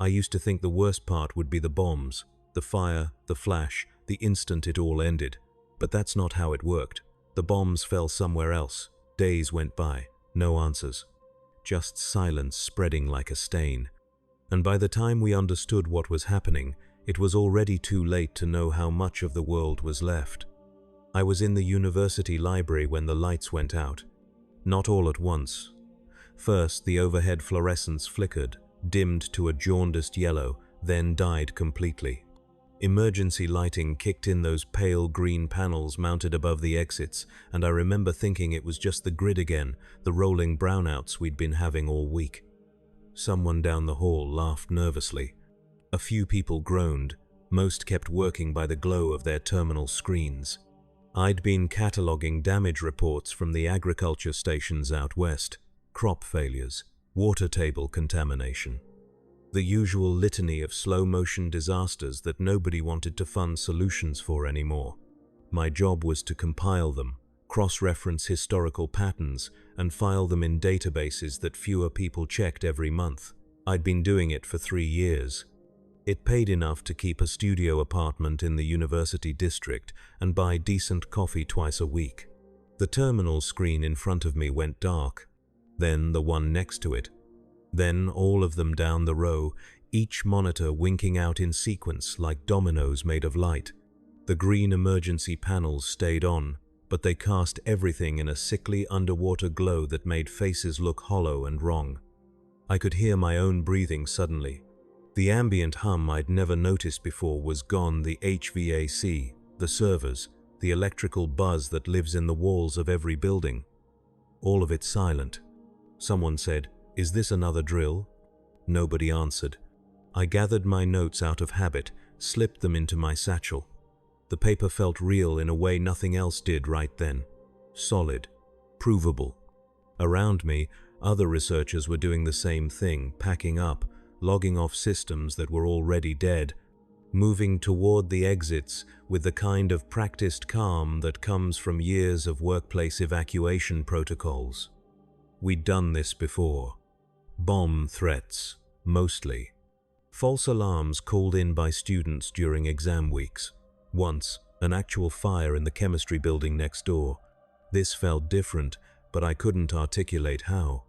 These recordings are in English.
I used to think the worst part would be the bombs, the fire, the flash, the instant it all ended. But that's not how it worked. The bombs fell somewhere else. Days went by, no answers. Just silence spreading like a stain. And by the time we understood what was happening, it was already too late to know how much of the world was left. I was in the university library when the lights went out. Not all at once. First, the overhead fluorescence flickered, dimmed to a jaundiced yellow, then died completely. Emergency lighting kicked in those pale green panels mounted above the exits, and I remember thinking it was just the grid again, the rolling brownouts we'd been having all week. Someone down the hall laughed nervously. A few people groaned. Most kept working by the glow of their terminal screens. I'd been cataloging damage reports from the agriculture stations out west. Crop failures, water table contamination. The usual litany of slow-motion disasters that nobody wanted to fund solutions for anymore. My job was to compile them, cross-reference historical patterns, and file them in databases that fewer people checked every month. I'd been doing it for 3 years. It paid enough to keep a studio apartment in the university district and buy decent coffee twice a week. The terminal screen in front of me went dark, then the one next to it. Then all of them down the row, each monitor winking out in sequence like dominoes made of light. The green emergency panels stayed on, but they cast everything in a sickly underwater glow that made faces look hollow and wrong. I could hear my own breathing suddenly. The ambient hum I'd never noticed before was gone. The HVAC, the servers, the electrical buzz that lives in the walls of every building. All of it silent. Someone said, "Is this another drill?" Nobody answered. I gathered my notes out of habit, slipped them into my satchel. The paper felt real in a way nothing else did right then. Solid. Provable. Around me, other researchers were doing the same thing, packing up, logging off systems that were already dead, moving toward the exits with the kind of practiced calm that comes from years of workplace evacuation protocols. We'd done this before. Bomb threats, mostly. False alarms called in by students during exam weeks. Once, an actual fire in the chemistry building next door. This felt different, but I couldn't articulate how.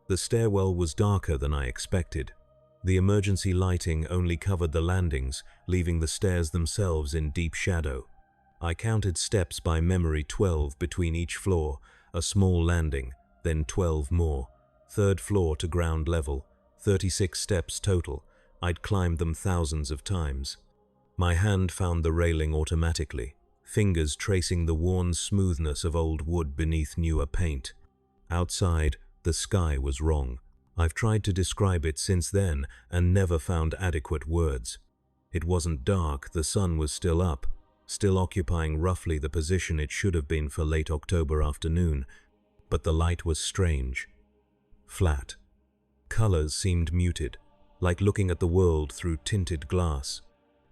The stairwell was darker than I expected. The emergency lighting only covered the landings, leaving the stairs themselves in deep shadow. I counted steps by memory, 12 between each floor, a small landing, then 12 more. Third floor to ground level, 36 steps total. I'd climbed them thousands of times. My hand found the railing automatically, fingers tracing the worn smoothness of old wood beneath newer paint. Outside, the sky was wrong. I've tried to describe it since then and never found adequate words. It wasn't dark, the sun was still up, still occupying roughly the position it should have been for late October afternoon, but the light was strange. Flat. Colors seemed muted, like looking at the world through tinted glass.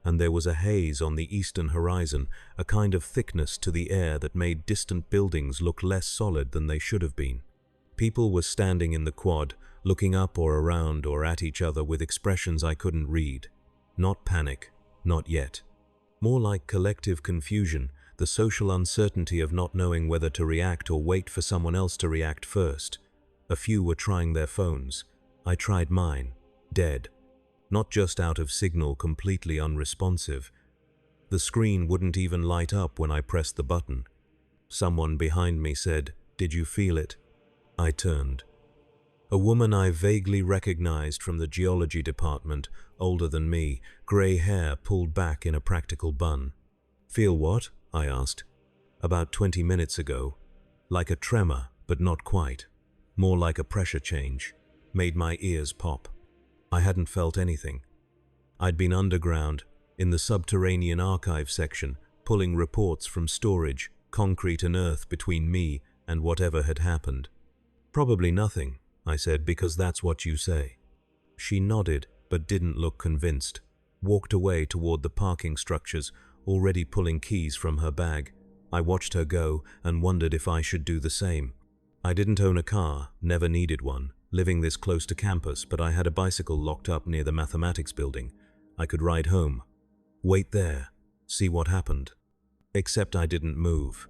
And there was a haze on the eastern horizon, a kind of thickness to the air that made distant buildings look less solid than they should have been. People were standing in the quad, looking up or around or at each other with expressions I couldn't read. Not panic, not yet. More like collective confusion, the social uncertainty of not knowing whether to react or wait for someone else to react first. A few were trying their phones. I tried mine. Dead. Not just out of signal, completely unresponsive. The screen wouldn't even light up when I pressed the button. Someone behind me said, "Did you feel it?" I turned. A woman I vaguely recognized from the geology department, older than me, gray hair pulled back in a practical bun. "Feel what?" I asked. "About 20 minutes ago. Like a tremor, but not quite. More like a pressure change. Made my ears pop. I hadn't felt anything. I'd been underground, in the subterranean archive section, pulling reports from storage, concrete and earth between me and whatever had happened." "Probably nothing," I said, "because that's what you say." She nodded, but didn't look convinced. Walked away toward the parking structures, already pulling keys from her bag. I watched her go and wondered if I should do the same. I didn't own a car, never needed one. living this close to campus, but I had a bicycle locked up near the mathematics building. I could ride home. Wait there. See what happened. Except I didn't move.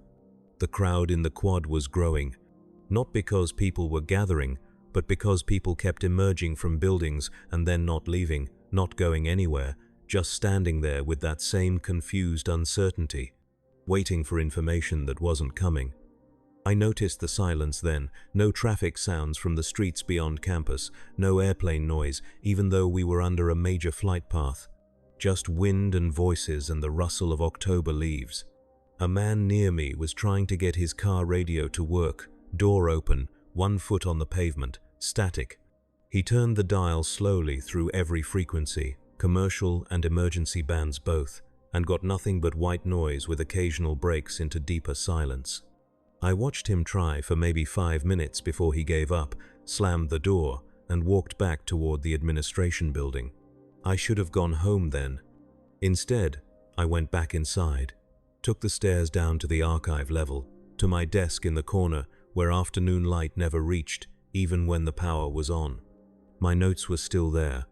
The crowd in the quad was growing. Not because people were gathering, but because people kept emerging from buildings and then not leaving, not going anywhere, just standing there with that same confused uncertainty, waiting for information that wasn't coming. I noticed the silence then, no traffic sounds from the streets beyond campus, no airplane noise, even though we were under a major flight path. Just wind and voices and the rustle of October leaves. A man near me was trying to get his car radio to work, door open, 1 foot on the pavement, static. He turned the dial slowly through every frequency, commercial and emergency bands both, and got nothing but white noise with occasional breaks into deeper silence. I watched him try for maybe 5 minutes before he gave up, slammed the door, and walked back toward the administration building. I should have gone home then. Instead, I went back inside, took the stairs down to the archive level, to my desk in the corner where afternoon light never reached, even when the power was on. My notes were still there,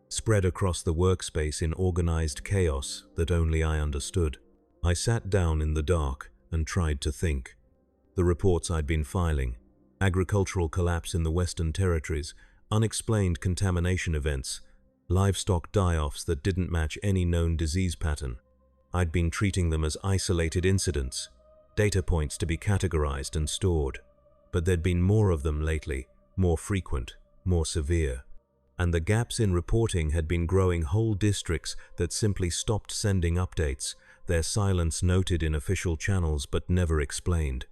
spread across the workspace in organized chaos that only I understood. I sat down in the dark and tried to think. The reports I'd been filing, agricultural collapse in the Western Territories, unexplained contamination events, livestock die-offs that didn't match any known disease pattern. I'd been treating them as isolated incidents, data points to be categorized and stored. But there'd been more of them lately, more frequent, more severe. And the gaps in reporting had been growing. Whole districts that simply stopped sending updates, their silence noted in official channels but never explained.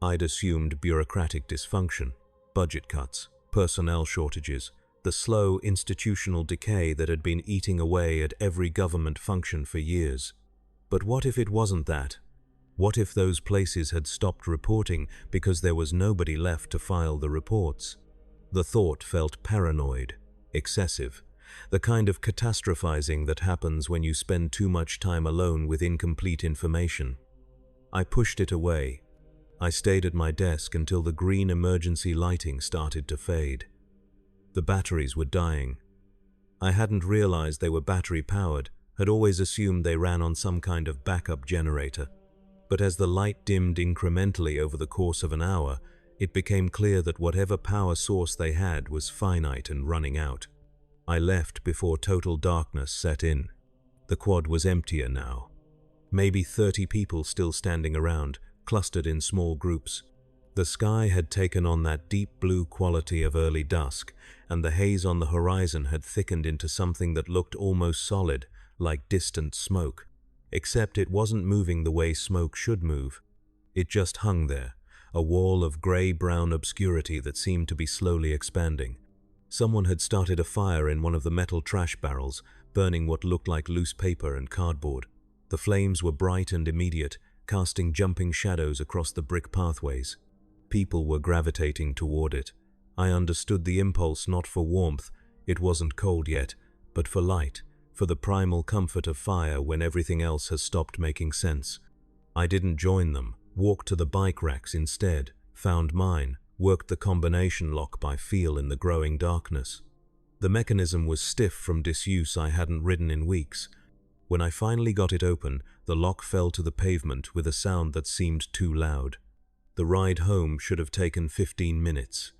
I'd assumed bureaucratic dysfunction, budget cuts, personnel shortages, the slow institutional decay that had been eating away at every government function for years. But what if it wasn't that? What if those places had stopped reporting because there was nobody left to file the reports? The thought felt paranoid, excessive, the kind of catastrophizing that happens when you spend too much time alone with incomplete information. I pushed it away. I stayed at my desk until the green emergency lighting started to fade. The batteries were dying. I hadn't realized they were battery-powered, had always assumed they ran on some kind of backup generator. But as the light dimmed incrementally over the course of an hour, it became clear that whatever power source they had was finite and running out. I left before total darkness set in. The quad was emptier now. Maybe 30 people still standing around, clustered in small groups. The sky had taken on that deep blue quality of early dusk, and the haze on the horizon had thickened into something that looked almost solid, like distant smoke. Except it wasn't moving the way smoke should move. It just hung there, a wall of gray-brown obscurity that seemed to be slowly expanding. Someone had started a fire in one of the metal trash barrels, burning what looked like loose paper and cardboard. The flames were bright and immediate, casting jumping shadows across the brick pathways. People were gravitating toward it. I understood the impulse not for warmth, it wasn't cold yet, but for light, for the primal comfort of fire when everything else has stopped making sense. I didn't join them, walked to the bike racks instead, found mine, worked the combination lock by feel in the growing darkness. The mechanism was stiff from disuse. I hadn't ridden in weeks. When I finally got it open, the lock fell to the pavement with a sound that seemed too loud. The ride home should have taken 15 minutes.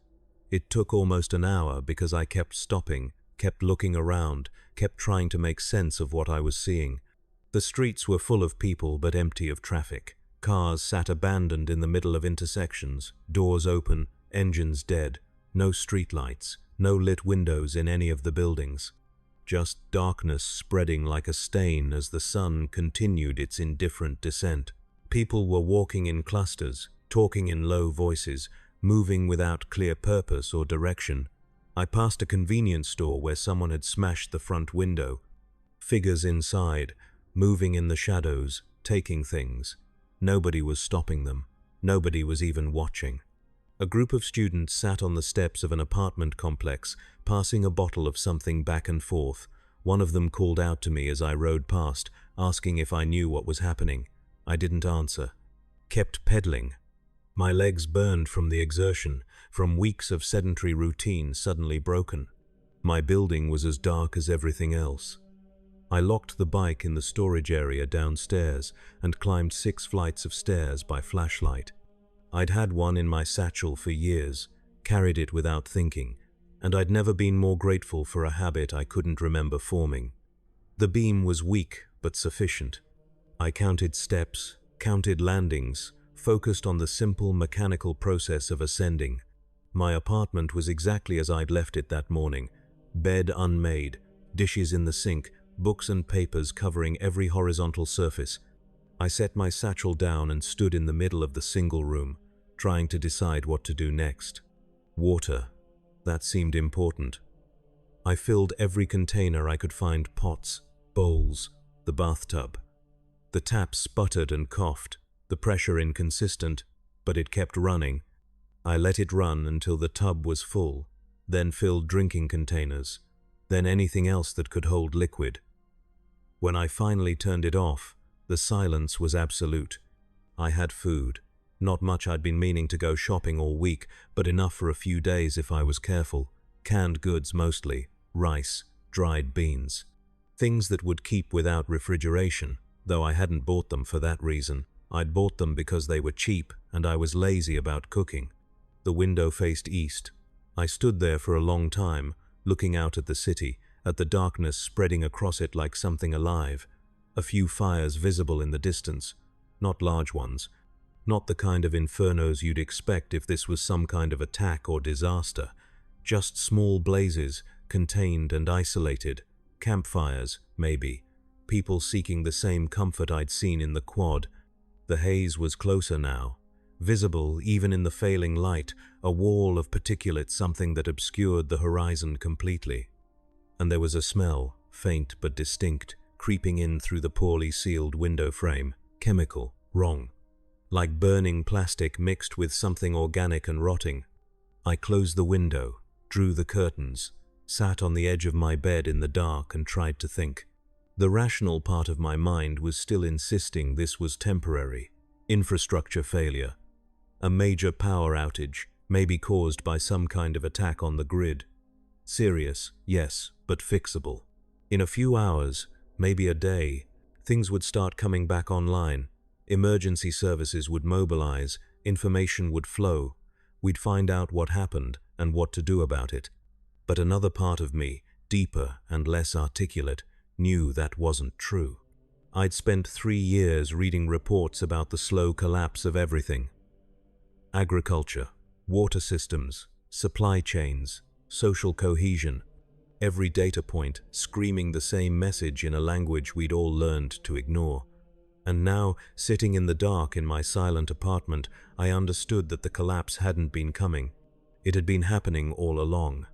It took almost an hour because I kept stopping, kept looking around, kept trying to make sense of what I was seeing. The streets were full of people but empty of traffic. Cars sat abandoned in the middle of intersections, doors open, engines dead, no streetlights, no lit windows in any of the buildings. Just darkness spreading like a stain as the sun continued its indifferent descent. People were walking in clusters, talking in low voices, moving without clear purpose or direction. I passed a convenience store where someone had smashed the front window. Figures inside, moving in the shadows, taking things. Nobody was stopping them. Nobody was even watching. A group of students sat on the steps of an apartment complex, passing a bottle of something back and forth. One of them called out to me as I rode past, asking if I knew what was happening. I didn't answer. Kept peddling. My legs burned from the exertion, from weeks of sedentary routine suddenly broken. My building was as dark as everything else. I locked the bike in the storage area downstairs and climbed 6 flights of stairs by flashlight. I'd had one in my satchel for years, carried it without thinking, and I'd never been more grateful for a habit I couldn't remember forming. The beam was weak but sufficient. I counted steps, counted landings, focused on the simple mechanical process of ascending. My apartment was exactly as I'd left it that morning. Bed unmade, dishes in the sink, books and papers covering every horizontal surface. I set my satchel down and stood in the middle of the single room, trying to decide what to do next. Water. That seemed important. I filled every container I could find: pots, bowls, the bathtub. The tap sputtered and coughed, the pressure inconsistent, but it kept running. I let it run until the tub was full, then filled drinking containers, then anything else that could hold liquid. When I finally turned it off, the silence was absolute. I had food. Not much. I'd been meaning to go shopping all week, but enough for a few days if I was careful. Canned goods mostly, rice, dried beans. Things that would keep without refrigeration, though I hadn't bought them for that reason. I'd bought them because they were cheap and I was lazy about cooking. The window faced east. I stood there for a long time, looking out at the city, at the darkness spreading across it like something alive. A few fires visible in the distance, not large ones, not the kind of infernos you'd expect if this was some kind of attack or disaster. Just small blazes, contained and isolated. Campfires, maybe. People seeking the same comfort I'd seen in the quad. The haze was closer now. Visible, even in the failing light, a wall of particulate, something that obscured the horizon completely. And there was a smell, faint but distinct, creeping in through the poorly sealed window frame. Chemical, wrong. Like burning plastic mixed with something organic and rotting. I closed the window, drew the curtains, sat on the edge of my bed in the dark and tried to think. The rational part of my mind was still insisting this was temporary. Infrastructure failure. A major power outage, maybe caused by some kind of attack on the grid. Serious, yes, but fixable. In a few hours, maybe a day, things would start coming back online. Emergency services would mobilize, information would flow. We'd find out what happened and what to do about it. But another part of me, deeper and less articulate, knew that wasn't true. I'd spent 3 years reading reports about the slow collapse of everything. Agriculture, water systems, supply chains, social cohesion. Every data point screaming the same message in a language we'd all learned to ignore. And now, sitting in the dark in my silent apartment, I understood that the collapse hadn't been coming. It had been happening all along.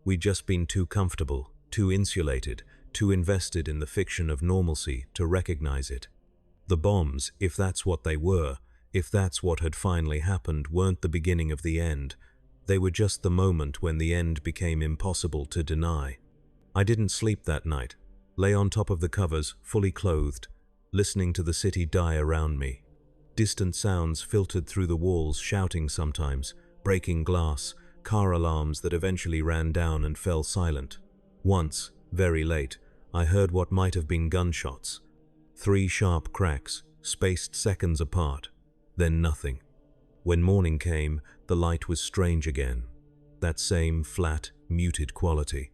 We'd just been too comfortable, too insulated, too invested in the fiction of normalcy to recognize it. The bombs, if that's what they were, if that's what had finally happened, weren't the beginning of the end. They were just the moment when the end became impossible to deny. I didn't sleep that night, lay on top of the covers, fully clothed, listening to the city die around me. Distant sounds filtered through the walls, shouting sometimes, breaking glass, car alarms that eventually ran down and fell silent. Once, very late, I heard what might have been gunshots. 3 sharp cracks, spaced seconds apart, then nothing. When morning came, the light was strange again. That same flat, muted quality.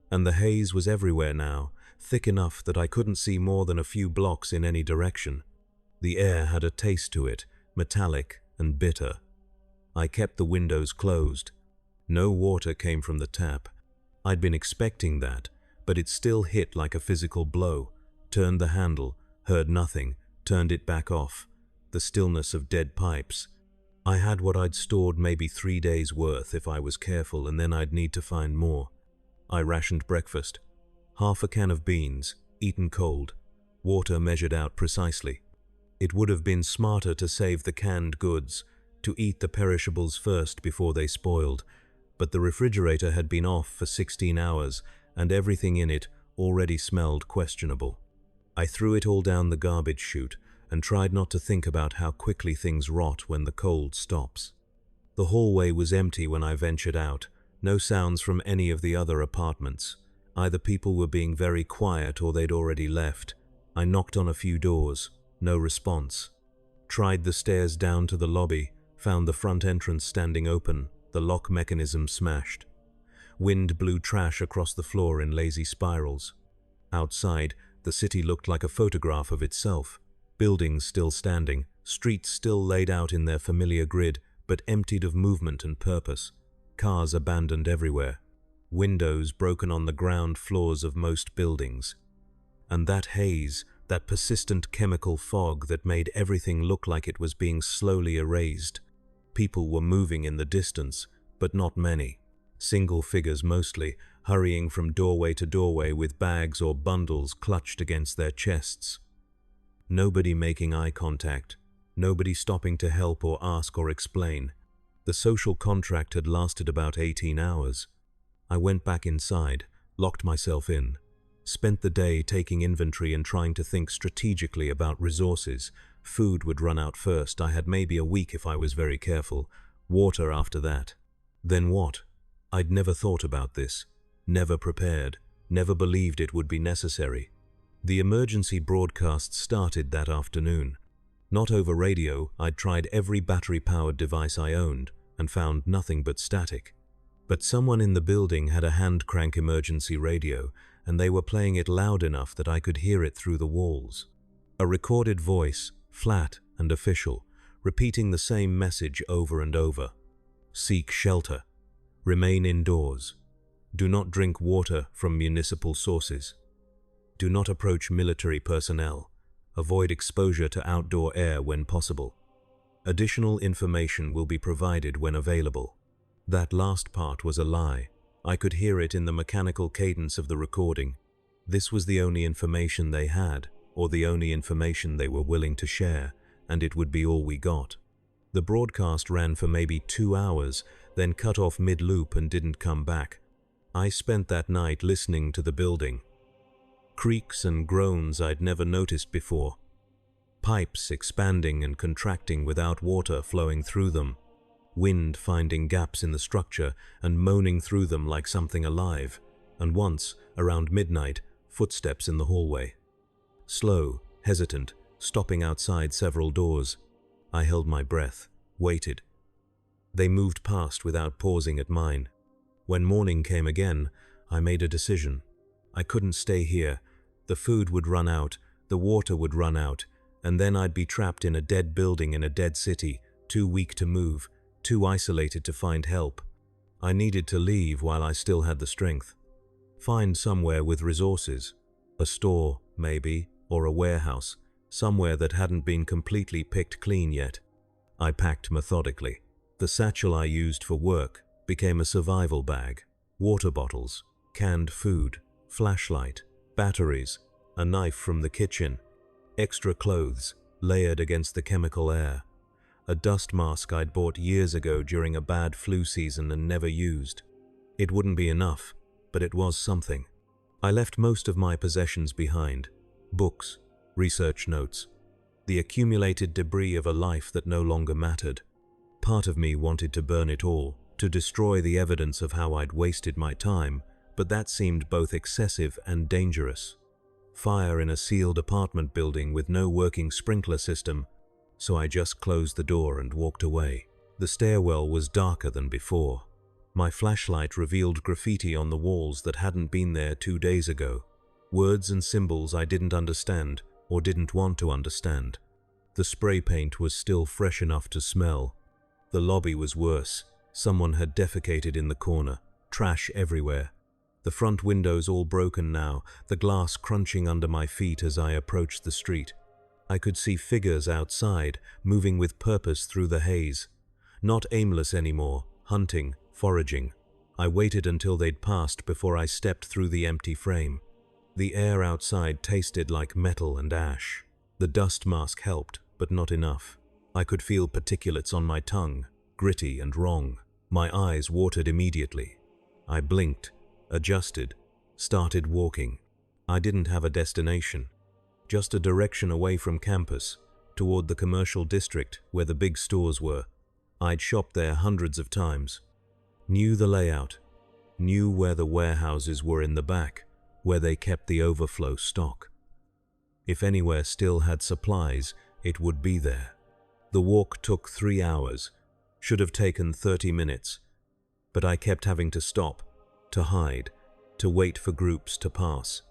And the haze was everywhere now, thick enough that I couldn't see more than a few blocks in any direction. The air had a taste to it, metallic and bitter. I kept the windows closed. No water came from the tap. I'd been expecting that, but it still hit like a physical blow. Turned the handle, heard nothing, turned it back off. The stillness of dead pipes. I had what I'd stored maybe 3 days' worth if I was careful, and then I'd need to find more. I rationed breakfast. Half a can of beans, eaten cold. Water measured out precisely. It would have been smarter to save the canned goods, to eat the perishables first before they spoiled, but the refrigerator had been off for 16 hours, and everything in it already smelled questionable. I threw it all down the garbage chute, and tried not to think about how quickly things rot when the cold stops. The hallway was empty when I ventured out, no sounds from any of the other apartments. Either people were being very quiet or they'd already left. I knocked on a few doors, no response. Tried the stairs down to the lobby, found the front entrance standing open, the lock mechanism smashed. Wind blew trash across the floor in lazy spirals. Outside, the city looked like a photograph of itself. Buildings still standing, streets still laid out in their familiar grid, but emptied of movement and purpose. Cars abandoned everywhere. Windows broken on the ground floors of most buildings. And that haze, that persistent chemical fog that made everything look like it was being slowly erased. People were moving in the distance, but not many. Single figures mostly, hurrying from doorway to doorway with bags or bundles clutched against their chests. Nobody making eye contact, nobody stopping to help or ask or explain. The social contract had lasted about 18 hours. I went back inside, locked myself in. Spent the day taking inventory and trying to think strategically about resources. Food would run out first. I had maybe a week if I was very careful. Water after that. Then what? I'd never thought about this. Never prepared. Never believed it would be necessary. The emergency broadcast started that afternoon. Not over radio. I'd tried every battery-powered device I owned and found nothing but static. But someone in the building had a hand-crank emergency radio, and they were playing it loud enough that I could hear it through the walls. A recorded voice, flat and official, repeating the same message over and over. Seek shelter. Remain indoors. Do not drink water from municipal sources. Do not approach military personnel. Avoid exposure to outdoor air when possible. Additional information will be provided when available. That last part was a lie. I could hear it in the mechanical cadence of the recording. This was the only information they had, or the only information they were willing to share, and it would be all we got. The broadcast ran for maybe 2 hours, then cut off mid-loop and didn't come back. I spent that night listening to the building. Creaks and groans I'd never noticed before. Pipes expanding and contracting without water flowing through them. Wind finding gaps in the structure and moaning through them like something alive. And once, around midnight, footsteps in the hallway. Slow, hesitant, stopping outside several doors. I held my breath, waited. They moved past without pausing at mine. When morning came again, I made a decision. I couldn't stay here. The food would run out, the water would run out, and then I'd be trapped in a dead building in a dead city, too weak to move, too isolated to find help. I needed to leave while I still had the strength. Find somewhere with resources. A store, maybe, or a warehouse, somewhere that hadn't been completely picked clean yet. I packed methodically. The satchel I used for work became a survival bag. Water bottles, canned food, flashlight, batteries, a knife from the kitchen, extra clothes layered against the chemical air, a dust mask I'd bought years ago during a bad flu season and never used. It wouldn't be enough, but it was something. I left most of my possessions behind. Books, research notes, the accumulated debris of a life that no longer mattered. Part of me wanted to burn it all, to destroy the evidence of how I'd wasted my time, but that seemed both excessive and dangerous. Fire in a sealed apartment building with no working sprinkler system, so I just closed the door and walked away. The stairwell was darker than before. My flashlight revealed graffiti on the walls that hadn't been there 2 days ago. Words and symbols I didn't understand or didn't want to understand. The spray paint was still fresh enough to smell. The lobby was worse. Someone had defecated in the corner. Trash everywhere. The front windows all broken now, the glass crunching under my feet as I approached the street. I could see figures outside, moving with purpose through the haze. Not aimless anymore, hunting, foraging. I waited until they'd passed before I stepped through the empty frame. The air outside tasted like metal and ash. The dust mask helped, but not enough. I could feel particulates on my tongue, gritty and wrong. My eyes watered immediately. I blinked, adjusted, started walking. I didn't have a destination. Just a direction away from campus, toward the commercial district where the big stores were. I'd shopped there hundreds of times. Knew the layout. Knew where the warehouses were in the back, where they kept the overflow stock. If anywhere still had supplies, it would be there. The walk took 3 hours. Should have taken 30 minutes. But I kept having to stop, to hide, to wait for groups to pass.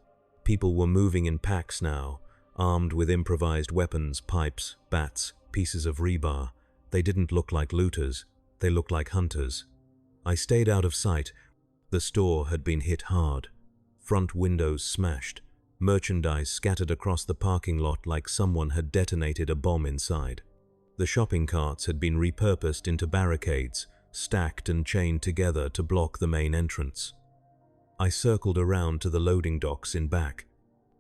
People were moving in packs now, armed with improvised weapons, pipes, bats, pieces of rebar. They didn't look like looters, they looked like hunters. I stayed out of sight. The store had been hit hard. Front windows smashed, merchandise scattered across the parking lot like someone had detonated a bomb inside. The shopping carts had been repurposed into barricades, stacked and chained together to block the main entrance. I circled around to the loading docks in back.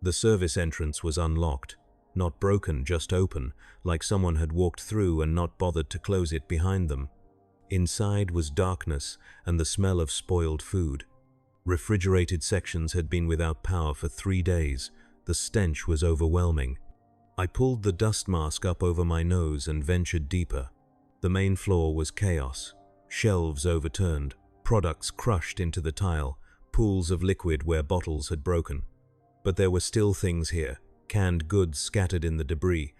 The service entrance was unlocked, not broken, just open, like someone had walked through and not bothered to close it behind them. Inside was darkness and the smell of spoiled food. Refrigerated sections had been without power for 3 days. The stench was overwhelming. I pulled the dust mask up over my nose and ventured deeper. The main floor was chaos. Shelves overturned, products crushed into the tile, pools of liquid where bottles had broken. But there were still things here, canned goods scattered in the debris,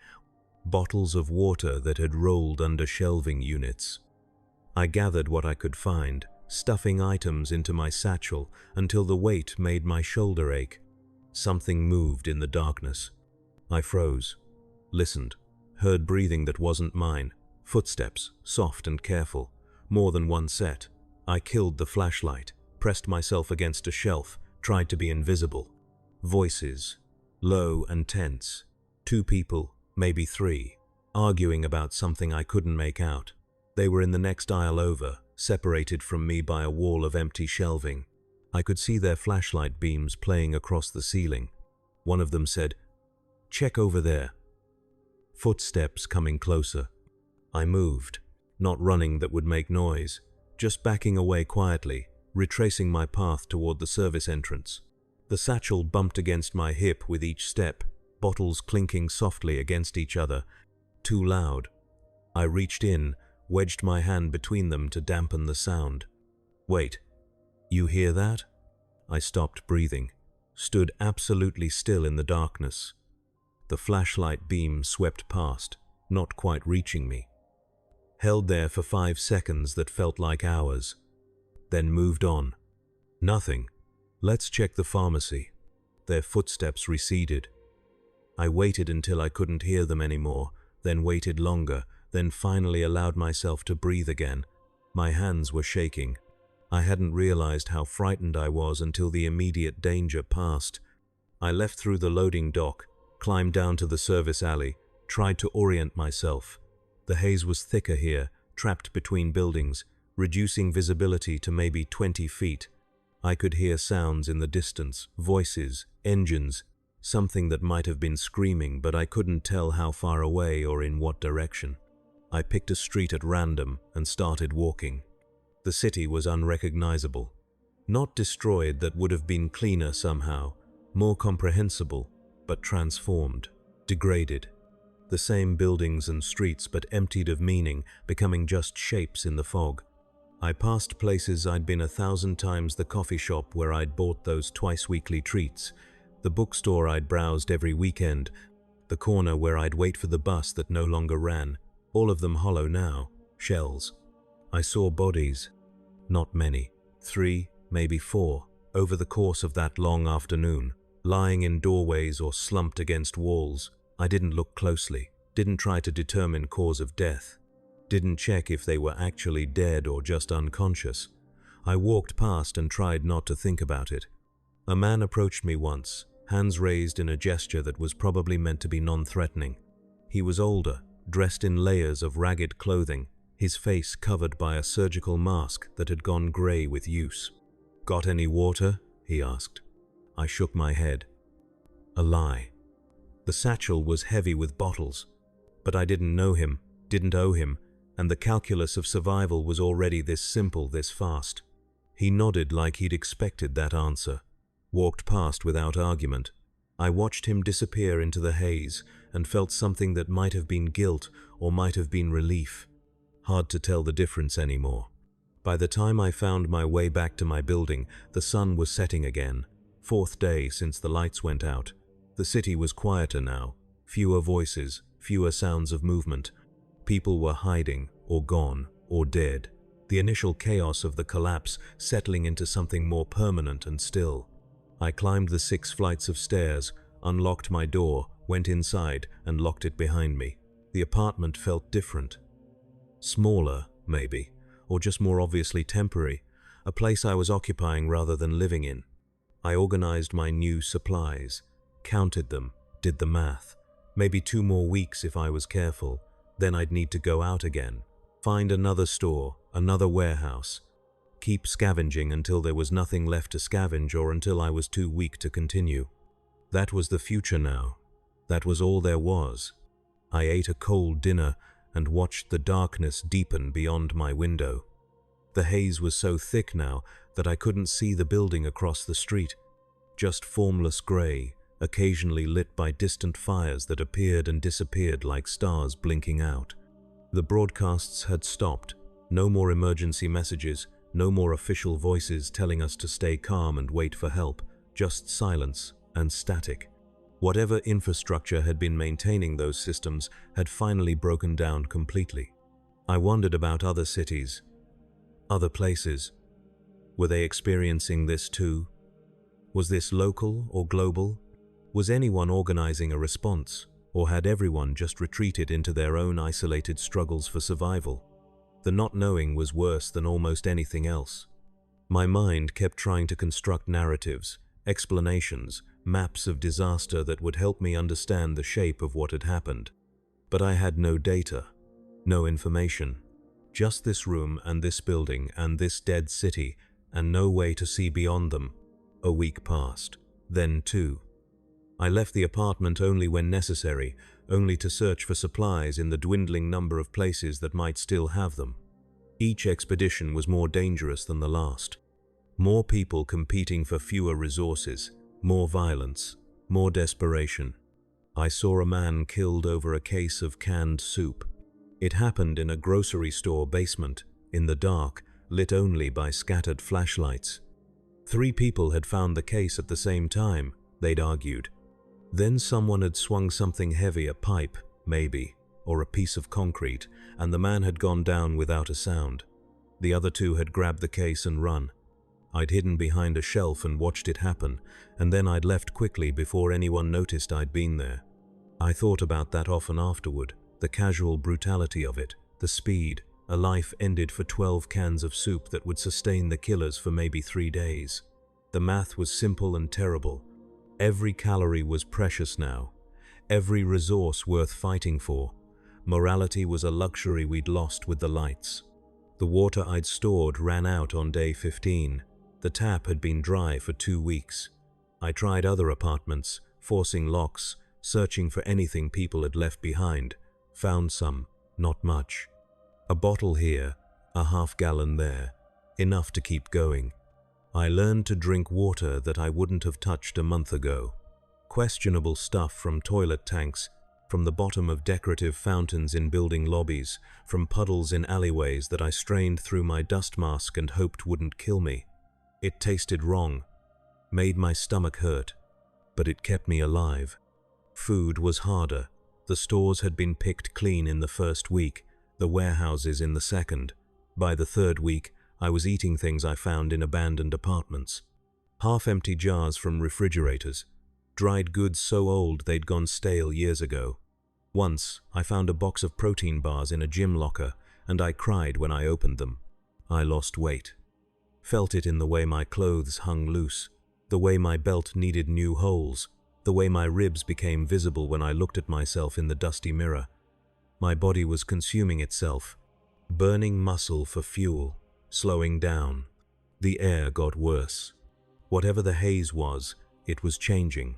bottles of water that had rolled under shelving units. I gathered what I could find, stuffing items into my satchel until the weight made my shoulder ache. Something moved in the darkness. I froze, listened, heard breathing that wasn't mine, footsteps, soft and careful, more than one set. I killed the flashlight, pressed myself against a shelf, tried to be invisible. Voices, low and tense. 2 people, maybe 3, arguing about something I couldn't make out. They were in the next aisle over, separated from me by a wall of empty shelving. I could see their flashlight beams playing across the ceiling. One of them said, "Check over there." Footsteps coming closer. I moved, not running that would make noise, just backing away quietly, retracing my path toward the service entrance. The satchel bumped against my hip with each step, bottles clinking softly against each other. Too loud. I reached in, wedged my hand between them to dampen the sound. "Wait, you hear that?" I stopped breathing, stood absolutely still in the darkness. The flashlight beam swept past, not quite reaching me. Held there for 5 seconds that felt like hours, then moved on. Nothing. Let's check the pharmacy. Their footsteps receded. I waited until I couldn't hear them anymore, then waited longer, then finally allowed myself to breathe again. My hands were shaking. I hadn't realized how frightened I was until the immediate danger passed. I left through the loading dock, climbed down to the service alley, tried to orient myself. The haze was thicker here, trapped between buildings, reducing visibility to maybe 20 feet. I could hear sounds in the distance, voices, engines, something that might have been screaming, but I couldn't tell how far away or in what direction. I picked a street at random and started walking. The city was unrecognizable. Not destroyed, that would have been cleaner somehow, more comprehensible, but transformed, degraded. The same buildings and streets, but emptied of meaning, becoming just shapes in the fog. I passed places I'd been 1,000 times, the coffee shop where I'd bought those twice-weekly treats, the bookstore I'd browsed every weekend, the corner where I'd wait for the bus that no longer ran, all of them hollow now, shells. I saw bodies, not many, 3, maybe 4, over the course of that long afternoon, lying in doorways or slumped against walls. I didn't look closely, didn't try to determine cause of death, didn't check if they were actually dead or just unconscious. I walked past and tried not to think about it. A man approached me once, hands raised in a gesture that was probably meant to be non-threatening. He was older, dressed in layers of ragged clothing, his face covered by a surgical mask that had gone gray with use. "Got any water?" he asked. I shook my head. A lie. The satchel was heavy with bottles, but I didn't know him, didn't owe him, and the calculus of survival was already this simple, this fast. He nodded like he'd expected that answer, walked past without argument. I watched him disappear into the haze and felt something that might have been guilt or might have been relief. Hard to tell the difference anymore. By the time I found my way back to my building, the sun was setting again. 4th day since the lights went out. The city was quieter now. Fewer voices, fewer sounds of movement. People were hiding, or gone, or dead. The initial chaos of the collapse settling into something more permanent and still. I climbed the 6 flights of stairs, unlocked my door, went inside, and locked it behind me. The apartment felt different. Smaller, maybe, or just more obviously temporary, a place I was occupying rather than living in. I organized my new supplies, counted them, did the math. Maybe 2 more weeks if I was careful, then I'd need to go out again. Find another store, another warehouse. Keep scavenging until there was nothing left to scavenge or until I was too weak to continue. That was the future now. That was all there was. I ate a cold dinner and watched the darkness deepen beyond my window. The haze was so thick now that I couldn't see the building across the street. Just formless grey, occasionally lit by distant fires that appeared and disappeared like stars blinking out. The broadcasts had stopped. No more emergency messages, no more official voices telling us to stay calm and wait for help. Just silence and static. Whatever infrastructure had been maintaining those systems had finally broken down completely. I wondered about other cities, other places. Were they experiencing this too? Was this local or global? Was anyone organizing a response, or had everyone just retreated into their own isolated struggles for survival? The not knowing was worse than almost anything else. My mind kept trying to construct narratives, explanations, maps of disaster that would help me understand the shape of what had happened. But I had no data, no information. Just this room and this building and this dead city, and no way to see beyond them. A week passed, then 2. I left the apartment only when necessary, only to search for supplies in the dwindling number of places that might still have them. Each expedition was more dangerous than the last. More people competing for fewer resources, more violence, more desperation. I saw a man killed over a case of canned soup. It happened in a grocery store basement, in the dark, lit only by scattered flashlights. 3 people had found the case at the same time, they'd argued. Then someone had swung something heavy, a pipe, maybe, or a piece of concrete, and the man had gone down without a sound. The other 2 had grabbed the case and run. I'd hidden behind a shelf and watched it happen, and then I'd left quickly before anyone noticed I'd been there. I thought about that often afterward, the casual brutality of it, the speed, a life ended for 12 cans of soup that would sustain the killers for maybe 3 days. The math was simple and terrible. Every calorie was precious now, every resource worth fighting for. Morality was a luxury we'd lost with the lights. The water I'd stored ran out on day 15. The tap had been dry for 2 weeks. I tried other apartments, forcing locks, searching for anything people had left behind. Found some, not much. A bottle here, a half-gallon there, enough to keep going. I learned to drink water that I wouldn't have touched a month ago. Questionable stuff from toilet tanks, from the bottom of decorative fountains in building lobbies, from puddles in alleyways that I strained through my dust mask and hoped wouldn't kill me. It tasted wrong, made my stomach hurt, but it kept me alive. Food was harder. The stores had been picked clean in the first week, the warehouses in the second. By the 3rd week, I was eating things I found in abandoned apartments. Half-empty jars from refrigerators, dried goods so old they'd gone stale years ago. Once, I found a box of protein bars in a gym locker, and I cried when I opened them. I lost weight. Felt it in the way my clothes hung loose, the way my belt needed new holes, the way my ribs became visible when I looked at myself in the dusty mirror. My body was consuming itself, burning muscle for fuel, slowing down. The air got worse. Whatever the haze was, it was changing,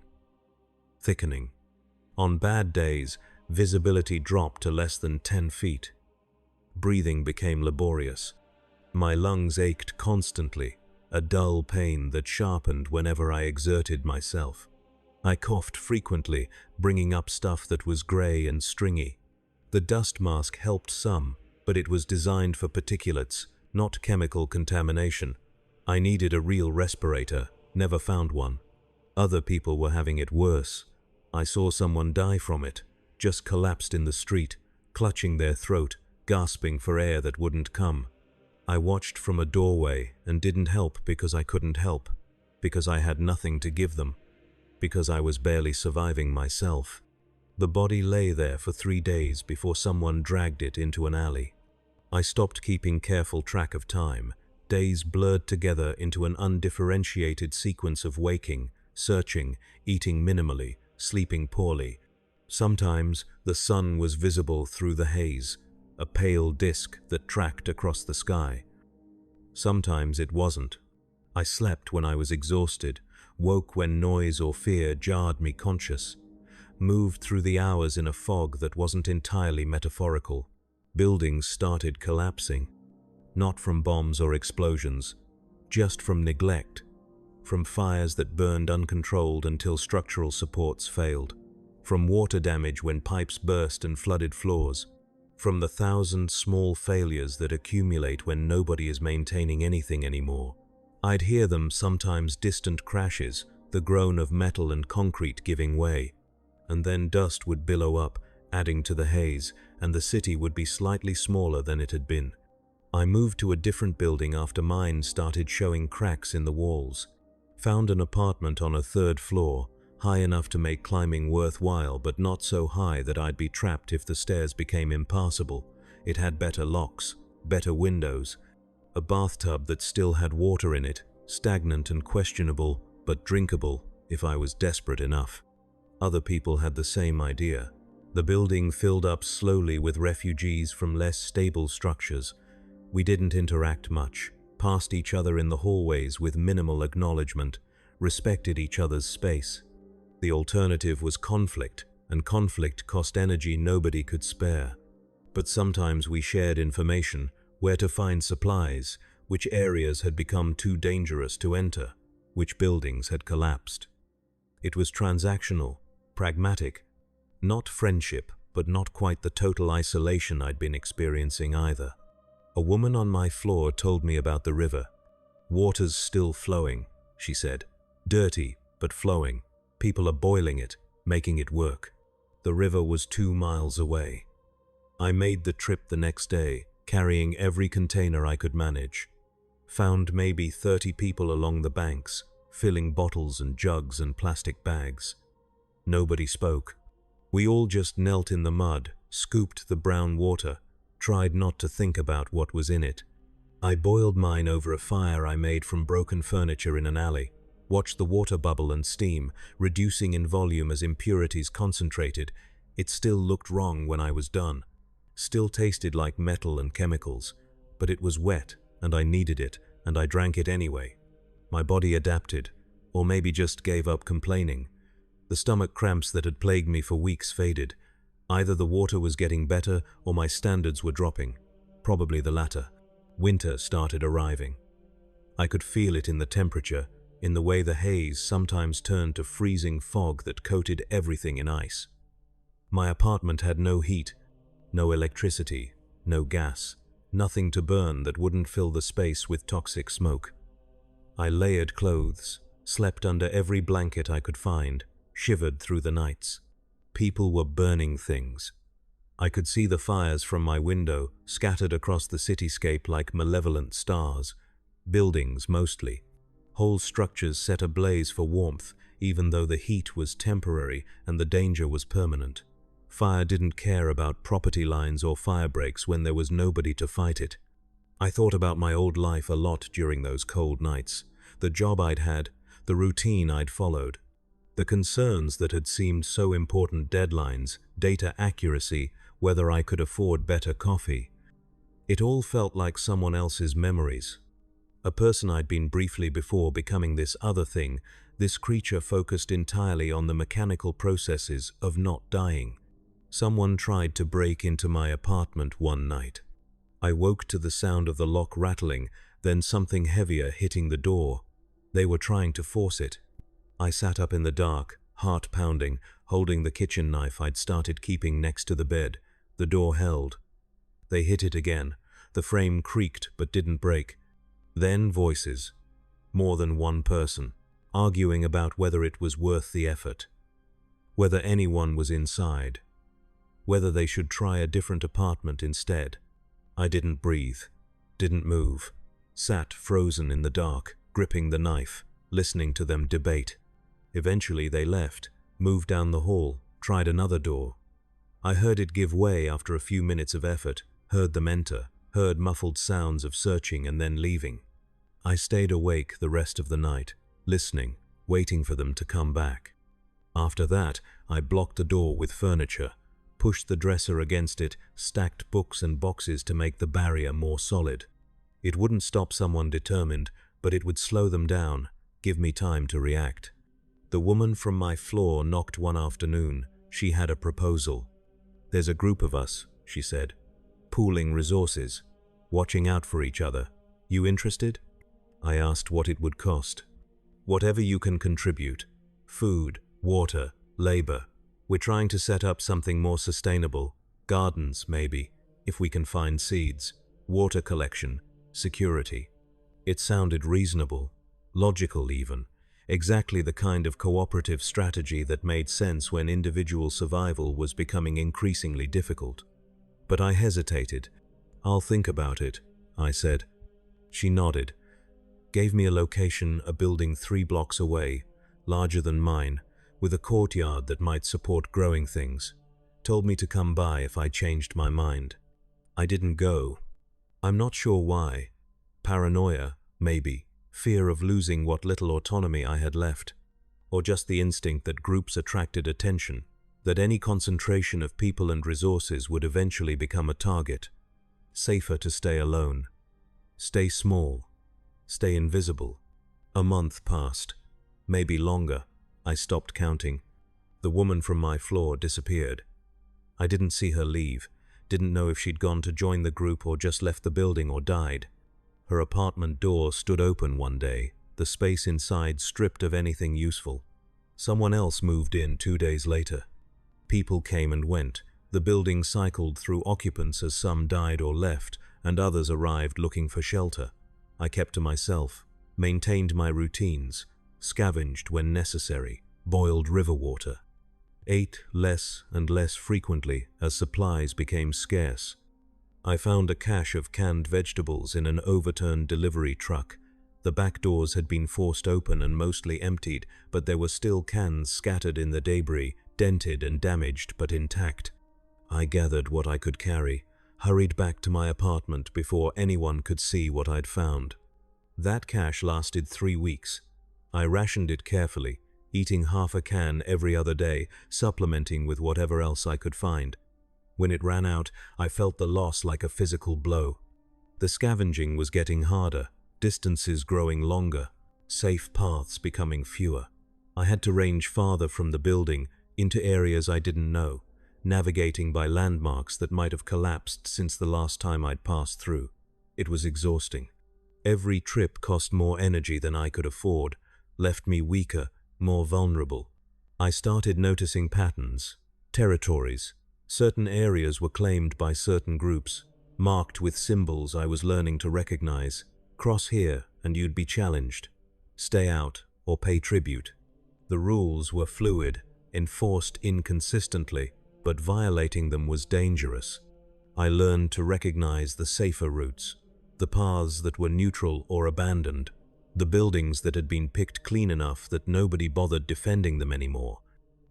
thickening. On bad days, visibility dropped to less than 10 feet. Breathing became laborious. My lungs ached constantly, a dull pain that sharpened whenever I exerted myself. I coughed frequently, bringing up stuff that was grey and stringy. The dust mask helped some, but it was designed for particulates, not chemical contamination. I needed a real respirator, never found one. Other people were having it worse. I saw someone die from it, just collapsed in the street, clutching their throat, gasping for air that wouldn't come. I watched from a doorway and didn't help because I couldn't help, because I had nothing to give them, because I was barely surviving myself. The body lay there for 3 days before someone dragged it into an alley. I stopped keeping careful track of time. Days blurred together into an undifferentiated sequence of waking, searching, eating minimally, sleeping poorly. Sometimes the sun was visible through the haze, a pale disk that tracked across the sky. Sometimes it wasn't. I slept when I was exhausted, woke when noise or fear jarred me conscious, moved through the hours in a fog that wasn't entirely metaphorical. Buildings started collapsing, not from bombs or explosions, just from neglect, from fires that burned uncontrolled until structural supports failed, from water damage when pipes burst and flooded floors, from the 1,000 small failures that accumulate when nobody is maintaining anything anymore. I'd hear them, sometimes distant crashes, the groan of metal and concrete giving way, and then dust would billow up, adding to the haze, and the city would be slightly smaller than it had been. I moved to a different building after mine started showing cracks in the walls. Found an apartment on a 3rd floor, high enough to make climbing worthwhile but not so high that I'd be trapped if the stairs became impassable. It had better locks, better windows, a bathtub that still had water in it, stagnant and questionable, but drinkable if I was desperate enough. Other people had the same idea. The building filled up slowly with refugees from less stable structures. We didn't interact much, passed each other in the hallways with minimal acknowledgement, respected each other's space. The alternative was conflict, and conflict cost energy nobody could spare. But sometimes we shared information, where to find supplies, which areas had become too dangerous to enter, which buildings had collapsed. It was transactional, pragmatic, not friendship, but not quite the total isolation I'd been experiencing either. A woman on my floor told me about the river. Water's still flowing, she said. Dirty, but flowing. People are boiling it, making it work. The river was 2 miles away. I made the trip the next day, carrying every container I could manage. Found maybe 30 people along the banks, filling bottles and jugs and plastic bags. Nobody spoke. We all just knelt in the mud, scooped the brown water, tried not to think about what was in it. I boiled mine over a fire I made from broken furniture in an alley, watched the water bubble and steam, reducing in volume as impurities concentrated. It still looked wrong when I was done. Still tasted like metal and chemicals, but it was wet, and I needed it, and I drank it anyway. My body adapted, or maybe just gave up complaining. The stomach cramps that had plagued me for weeks faded. Either the water was getting better or my standards were dropping. Probably the latter. Winter started arriving. I could feel it in the temperature, in the way the haze sometimes turned to freezing fog that coated everything in ice. My apartment had no heat, no electricity, no gas, nothing to burn that wouldn't fill the space with toxic smoke. I layered clothes, slept under every blanket I could find, shivered through the nights. People were burning things. I could see the fires from my window, scattered across the cityscape like malevolent stars. Buildings, mostly. Whole structures set ablaze for warmth, even though the heat was temporary and the danger was permanent. Fire didn't care about property lines or fire breaks when there was nobody to fight it. I thought about my old life a lot during those cold nights. The job I'd had, the routine I'd followed. The concerns that had seemed so important: deadlines, data accuracy, whether I could afford better coffee. It all felt like someone else's memories. A person I'd been briefly before becoming this other thing, this creature focused entirely on the mechanical processes of not dying. Someone tried to break into my apartment one night. I woke to the sound of the lock rattling, then something heavier hitting the door. They were trying to force it. I sat up in the dark, heart pounding, holding the kitchen knife I'd started keeping next to the bed. The door held. They hit it again. The frame creaked but didn't break. Then voices. More than one person, arguing about whether it was worth the effort, whether anyone was inside, whether they should try a different apartment instead. I didn't breathe, didn't move, sat frozen in the dark, gripping the knife, listening to them debate. Eventually they left, moved down the hall, tried another door. I heard it give way after a few minutes of effort, heard them enter, heard muffled sounds of searching and then leaving. I stayed awake the rest of the night, listening, waiting for them to come back. After that, I blocked the door with furniture, pushed the dresser against it, stacked books and boxes to make the barrier more solid. It wouldn't stop someone determined, but it would slow them down, give me time to react. The woman from my floor knocked one afternoon. She had a proposal. "There's a group of us," she said, "pooling resources, watching out for each other. You interested?" I asked what it would cost. "Whatever you can contribute. Food, water, labor. We're trying to set up something more sustainable. Gardens, maybe, if we can find seeds. Water collection, security." It sounded reasonable, logical even, exactly the kind of cooperative strategy that made sense when individual survival was becoming increasingly difficult. But I hesitated. "I'll think about it," I said. She nodded, gave me a location, a building 3 blocks away, larger than mine, with a courtyard that might support growing things. Told me to come by if I changed my mind. I didn't go. I'm not sure why. Paranoia, maybe. Fear of losing what little autonomy I had left. Or just the instinct that groups attracted attention, that any concentration of people and resources would eventually become a target. Safer to stay alone. Stay small. Stay invisible. A month passed. Maybe longer. I stopped counting. The woman from my floor disappeared. I didn't see her leave. Didn't know if she'd gone to join the group or just left the building or died. Her apartment door stood open one day, the space inside stripped of anything useful. Someone else moved in 2 days later. People came and went. The building cycled through occupants as some died or left, and others arrived looking for shelter. I kept to myself, maintained my routines, scavenged when necessary, boiled river water. Ate less and less frequently as supplies became scarce. I found a cache of canned vegetables in an overturned delivery truck. The back doors had been forced open and mostly emptied, but there were still cans scattered in the debris, dented and damaged but intact. I gathered what I could carry, hurried back to my apartment before anyone could see what I'd found. That cache lasted 3 weeks. I rationed it carefully, eating half a can every other day, supplementing with whatever else I could find. When it ran out, I felt the loss like a physical blow. The scavenging was getting harder, distances growing longer, safe paths becoming fewer. I had to range farther from the building, into areas I didn't know, navigating by landmarks that might have collapsed since the last time I'd passed through. It was exhausting. Every trip cost more energy than I could afford, left me weaker, more vulnerable. I started noticing patterns, territories. Certain areas were claimed by certain groups, marked with symbols I was learning to recognize. Cross here and you'd be challenged. Stay out or pay tribute. The rules were fluid, enforced inconsistently, but violating them was dangerous. I learned to recognize the safer routes, the paths that were neutral or abandoned, the buildings that had been picked clean enough that nobody bothered defending them anymore.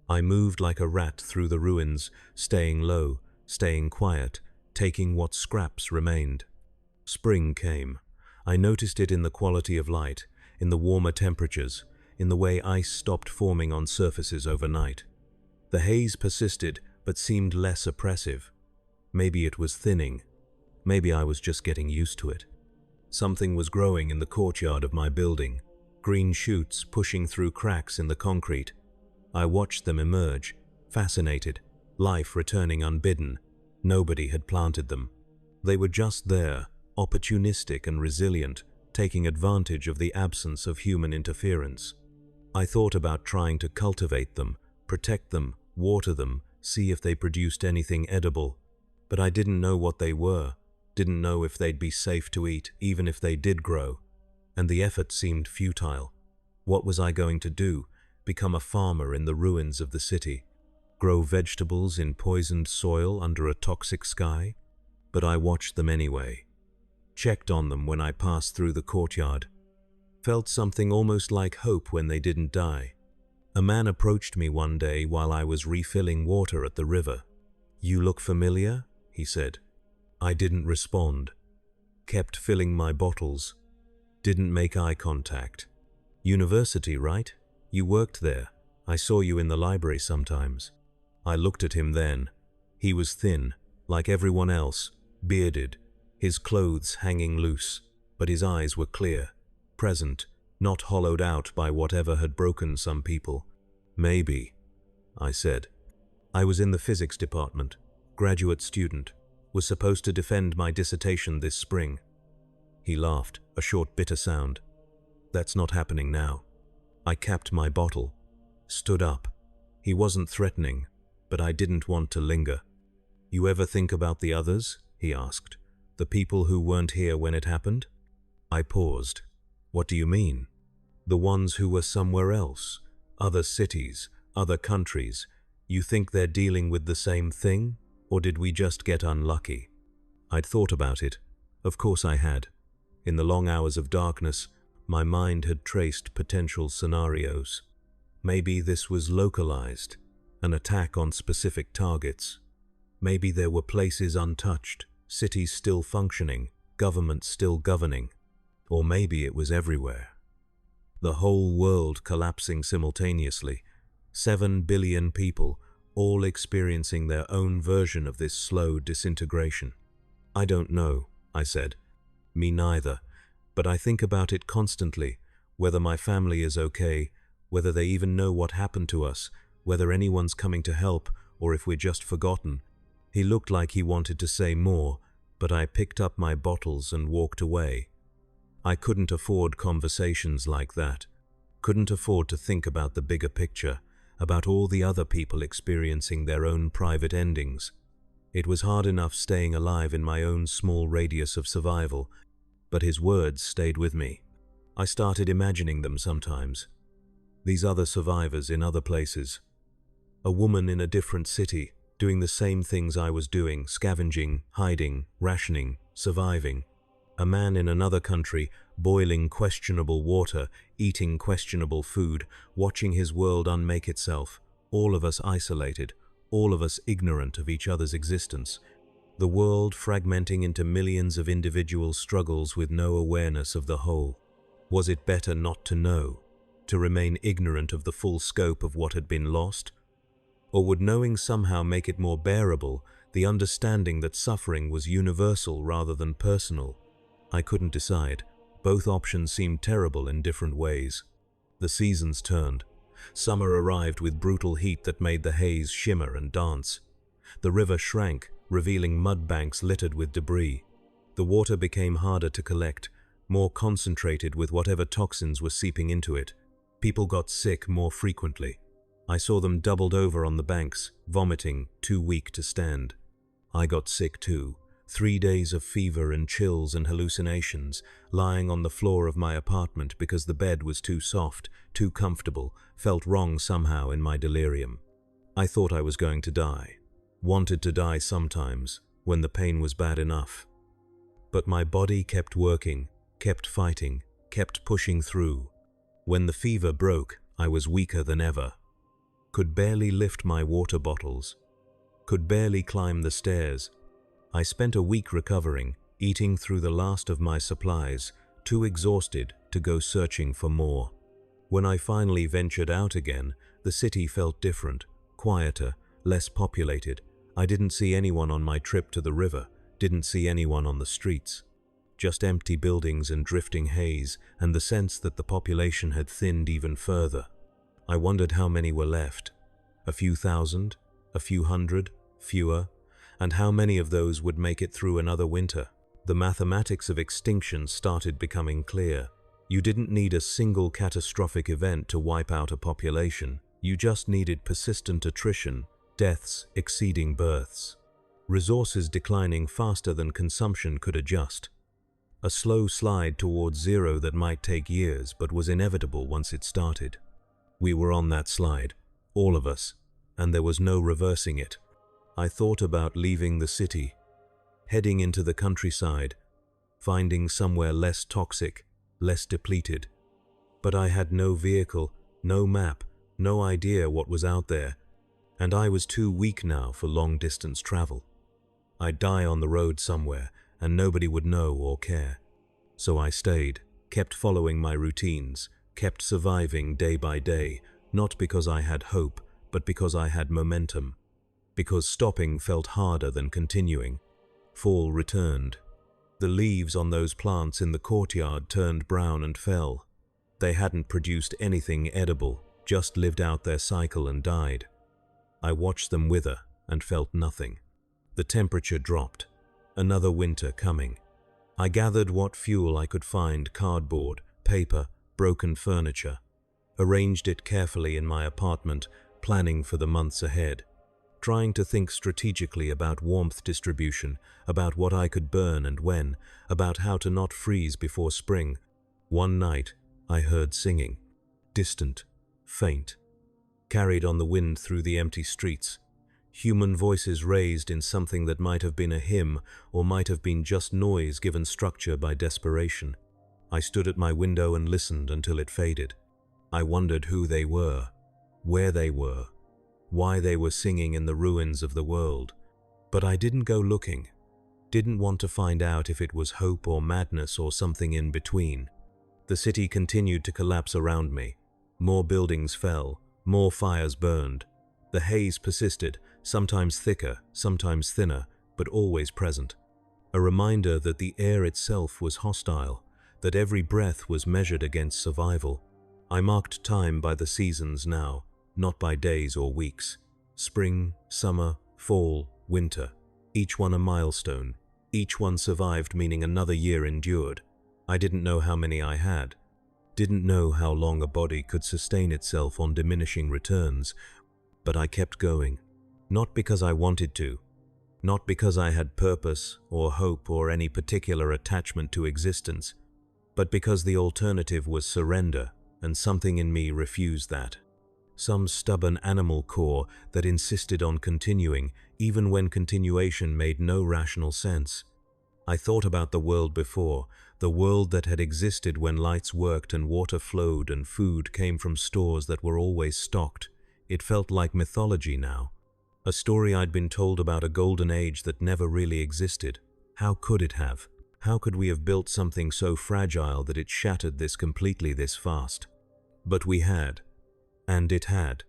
I moved like a rat through the ruins, staying low, staying quiet, taking what scraps remained. Spring came. I noticed it in the quality of light, in the warmer temperatures, in the way ice stopped forming on surfaces overnight. The haze persisted, but seemed less oppressive. Maybe it was thinning. Maybe I was just getting used to it. Something was growing in the courtyard of my building, green shoots pushing through cracks in the concrete. I watched them emerge, fascinated, life returning unbidden. Nobody had planted them. They were just there, opportunistic and resilient, taking advantage of the absence of human interference. I thought about trying to cultivate them, protect them, water them, see if they produced anything edible. But I didn't know what they were, didn't know if they'd be safe to eat, even if they did grow. And the effort seemed futile. What was I going to do? Become a farmer in the ruins of the city? Grow vegetables in poisoned soil under a toxic sky? But I watched them anyway. Checked on them when I passed through the courtyard. Felt something almost like hope when they didn't die. A man approached me one day while I was refilling water at the river. "You look familiar?" he said. I didn't respond. Kept filling my bottles. Didn't make eye contact. "University, right? You worked there. I saw you in the library sometimes." I looked at him then. He was thin, like everyone else, bearded, his clothes hanging loose, but his eyes were clear, present, not hollowed out by whatever had broken some people. "Maybe," I said. I was in the physics department, graduate student, was supposed to defend my dissertation this spring. He laughed, a short bitter sound. "That's not happening now." I capped my bottle, stood up. He wasn't threatening, but I didn't want to linger. "You ever think about the others?" he asked. "The people who weren't here when it happened?" I paused. "What do you mean?" "The ones who were somewhere else, other cities, other countries. You think they're dealing with the same thing? Or did we just get unlucky?" I'd thought about it. Of course I had. In the long hours of darkness, my mind had traced potential scenarios. Maybe this was localized, an attack on specific targets. Maybe there were places untouched, cities still functioning, governments still governing. Or maybe it was everywhere. The whole world collapsing simultaneously. 7 billion people, all experiencing their own version of this slow disintegration. "I don't know," I said. "Me neither. But I think about it constantly, whether my family is okay, whether they even know what happened to us, whether anyone's coming to help, or if we're just forgotten." He looked like he wanted to say more, but I picked up my bottles and walked away. I couldn't afford conversations like that. Couldn't afford to think about the bigger picture, about all the other people experiencing their own private endings. It was hard enough staying alive in my own small radius of survival, but his words stayed with me. I started imagining them sometimes. These other survivors in other places. A woman in a different city, doing the same things I was doing, scavenging, hiding, rationing, surviving. A man in another country, boiling questionable water, eating questionable food, watching his world unmake itself, all of us isolated, all of us ignorant of each other's existence. The world fragmenting into millions of individual struggles with no awareness of the whole. Was it better not to know, to remain ignorant of the full scope of what had been lost? Or would knowing somehow make it more bearable, the understanding that suffering was universal rather than personal? I couldn't decide. Both options seemed terrible in different ways. The seasons turned. Summer arrived with brutal heat that made the haze shimmer and dance. The river shrank, revealing mud banks littered with debris. The water became harder to collect, more concentrated with whatever toxins were seeping into it. People got sick more frequently. I saw them doubled over on the banks, vomiting, too weak to stand. I got sick too. 3 days of fever and chills and hallucinations, lying on the floor of my apartment because the bed was too soft, too comfortable, felt wrong somehow in my delirium. I thought I was going to die. Wanted to die sometimes, when the pain was bad enough. But my body kept working, kept fighting, kept pushing through. When the fever broke, I was weaker than ever. Could barely lift my water bottles. Could barely climb the stairs. I spent a week recovering, eating through the last of my supplies, too exhausted to go searching for more. When I finally ventured out again, the city felt different, quieter, less populated. I didn't see anyone on my trip to the river, didn't see anyone on the streets. Just empty buildings and drifting haze, and the sense that the population had thinned even further. I wondered how many were left. A few thousand, a few hundred, fewer, and how many of those would make it through another winter. The mathematics of extinction started becoming clear. You didn't need a single catastrophic event to wipe out a population. You just needed persistent attrition, deaths exceeding births, resources declining faster than consumption could adjust. A slow slide towards zero that might take years but was inevitable once it started. We were on that slide, all of us, and there was no reversing it. I thought about leaving the city, heading into the countryside, finding somewhere less toxic, less depleted. But I had no vehicle, no map, no idea what was out there, and I was too weak now for long-distance travel. I'd die on the road somewhere, and nobody would know or care. So I stayed, kept following my routines, kept surviving day by day, not because I had hope, but because I had momentum. Because stopping felt harder than continuing. Fall returned. The leaves on those plants in the courtyard turned brown and fell. They hadn't produced anything edible, just lived out their cycle and died. I watched them wither and felt nothing. The temperature dropped. Another winter coming. I gathered what fuel I could find: cardboard, paper, broken furniture. Arranged it carefully in my apartment, planning for the months ahead. Trying to think strategically about warmth distribution, about what I could burn and when, about how to not freeze before spring. One night, I heard singing. Distant, faint, carried on the wind through the empty streets. Human voices raised in something that might have been a hymn or might have been just noise given structure by desperation. I stood at my window and listened until it faded. I wondered who they were, where they were, why they were singing in the ruins of the world. But I didn't go looking, didn't want to find out if it was hope or madness or something in between. The city continued to collapse around me. More buildings fell, more fires burned. The haze persisted, sometimes thicker, sometimes thinner, but always present. A reminder that the air itself was hostile, that every breath was measured against survival. I marked time by the seasons now, not by days or weeks. Spring, summer, fall, winter. Each one a milestone. Each one survived, meaning another year endured. I didn't know how many I had. Didn't know how long a body could sustain itself on diminishing returns. But I kept going. Not because I wanted to. Not because I had purpose or hope or any particular attachment to existence. But because the alternative was surrender, and something in me refused that. Some stubborn animal core that insisted on continuing, even when continuation made no rational sense. I thought about the world before, the world that had existed when lights worked and water flowed and food came from stores that were always stocked. It felt like mythology now. A story I'd been told about a golden age that never really existed. How could it have? How could we have built something so fragile that it shattered this completely this fast? But we had. And it had.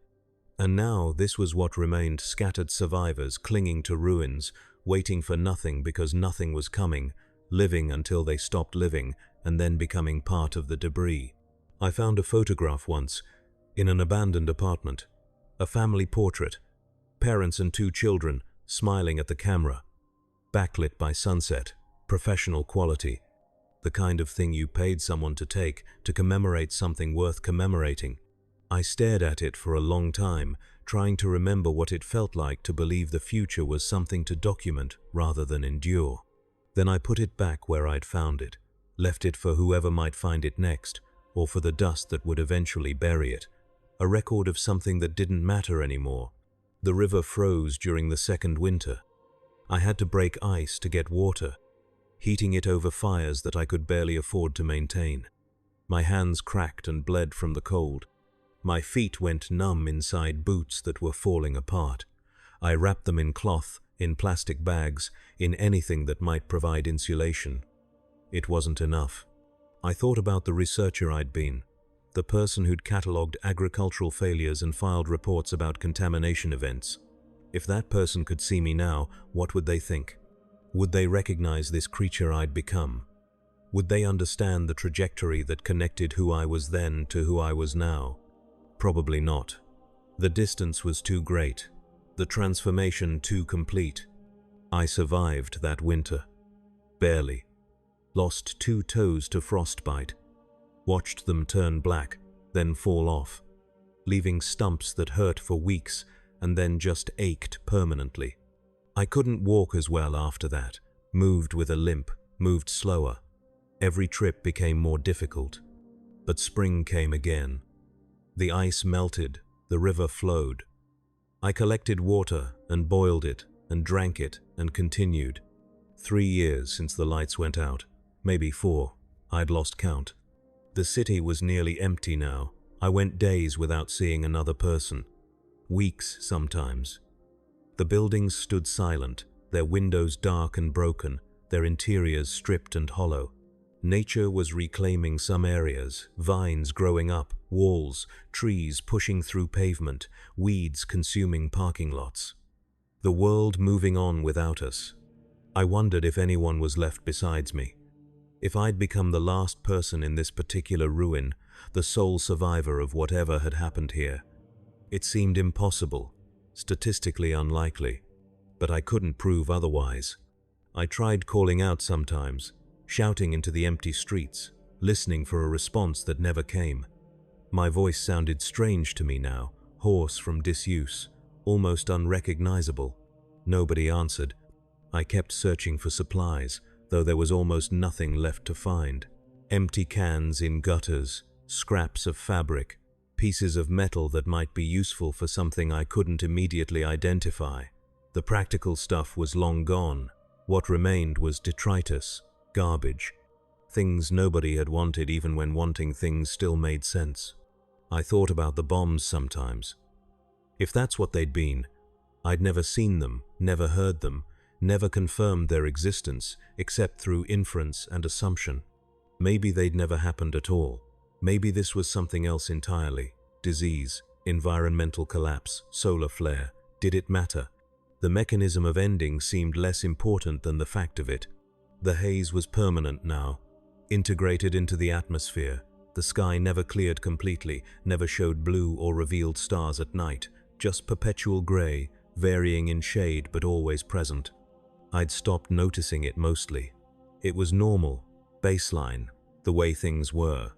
And now this was what remained: scattered survivors clinging to ruins, waiting for nothing because nothing was coming, living until they stopped living, and then becoming part of the debris. I found a photograph once, in an abandoned apartment. A family portrait. Parents and 2 children, smiling at the camera. Backlit by sunset. Professional quality. The kind of thing you paid someone to take to commemorate something worth commemorating. I stared at it for a long time, trying to remember what it felt like to believe the future was something to document rather than endure. Then I put it back where I'd found it, left it for whoever might find it next, or for the dust that would eventually bury it. A record of something that didn't matter anymore. The river froze during the second winter. I had to break ice to get water, heating it over fires that I could barely afford to maintain. My hands cracked and bled from the cold. My feet went numb inside boots that were falling apart. I wrapped them in cloth, in plastic bags, in anything that might provide insulation. It wasn't enough. I thought about the researcher I'd been, the person who'd catalogued agricultural failures and filed reports about contamination events. If that person could see me now, what would they think? Would they recognize this creature I'd become? Would they understand the trajectory that connected who I was then to who I was now? Probably not. The distance was too great, the transformation too complete. I survived that winter. Barely. Lost 2 toes to frostbite. watched them turn black, then fall off, leaving stumps that hurt for weeks and then just ached permanently. I couldn't walk as well after that, moved with a limp, moved slower. Every trip became more difficult. But spring came again. The ice melted, the river flowed. I collected water and boiled it and drank it and continued. 3 years since the lights went out, maybe 4, I'd lost count. The city was nearly empty now. I went days without seeing another person. Weeks sometimes. The buildings stood silent, their windows dark and broken, their interiors stripped and hollow. Nature was reclaiming some areas, vines growing up, walls, trees pushing through pavement, weeds consuming parking lots. The world moving on without us. I wondered if anyone was left besides me. If I'd become the last person in this particular ruin, the sole survivor of whatever had happened here. It seemed impossible, statistically unlikely, but I couldn't prove otherwise. I tried calling out sometimes, shouting into the empty streets, listening for a response that never came. My voice sounded strange to me now, hoarse from disuse, almost unrecognizable. Nobody answered. I kept searching for supplies, though there was almost nothing left to find. Empty cans in gutters, scraps of fabric, pieces of metal that might be useful for something I couldn't immediately identify. The practical stuff was long gone. What remained was detritus, garbage, things nobody had wanted even when wanting things still made sense. I thought about the bombs sometimes. If that's what they'd been, I'd never seen them, never heard them, never confirmed their existence except through inference and assumption. Maybe they'd never happened at all. Maybe this was something else entirely. Disease, environmental collapse, solar flare. Did it matter? The mechanism of ending seemed less important than the fact of it. The haze was permanent now, integrated into the atmosphere. The sky never cleared completely, never showed blue or revealed stars at night, just perpetual gray, varying in shade but always present. I'd stopped noticing it mostly. It was normal, baseline, the way things were.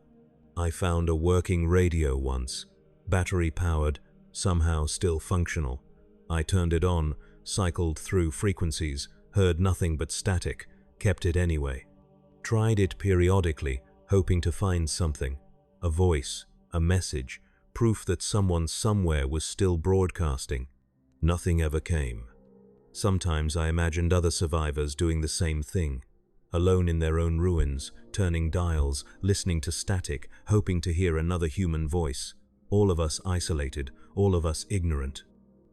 I found a working radio once, battery-powered, somehow still functional. I turned it on, cycled through frequencies, heard nothing but static, kept it anyway. Tried it periodically, hoping to find something. A voice, a message, proof that someone somewhere was still broadcasting. Nothing ever came. Sometimes I imagined other survivors doing the same thing, alone in their own ruins, turning dials, listening to static, hoping to hear another human voice. All of us isolated, all of us ignorant.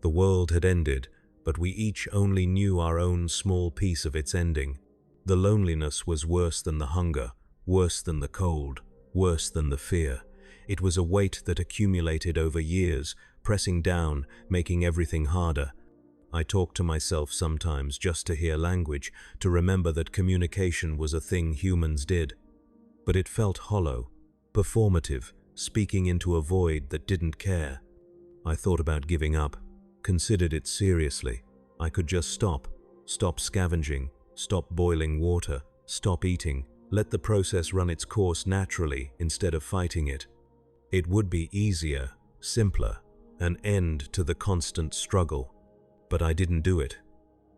The world had ended, but we each only knew our own small piece of its ending. The loneliness was worse than the hunger, worse than the cold, worse than the fear. It was a weight that accumulated over years, pressing down, making everything harder. I talked to myself sometimes just to hear language, to remember that communication was a thing humans did. But it felt hollow, performative, speaking into a void that didn't care. I thought about giving up, considered it seriously. I could just stop scavenging, stop boiling water, stop eating, let the process run its course naturally instead of fighting it. It would be easier, simpler, an end to the constant struggle. But I didn't do it.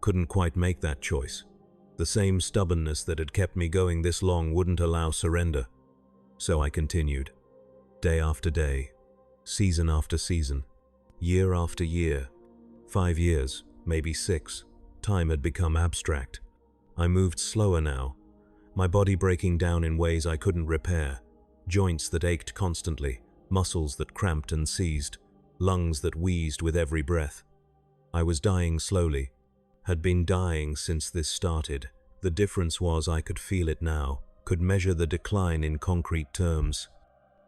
Couldn't quite make that choice. The same stubbornness that had kept me going this long wouldn't allow surrender. So I continued. Day after day, season after season, year after year. 5 years, maybe 6. Time had become abstract. I moved slower now, my body breaking down in ways I couldn't repair. Joints that ached constantly, muscles that cramped and seized, lungs that wheezed with every breath. I was dying slowly, had been dying since this started. The difference was I could feel it now, could measure the decline in concrete terms.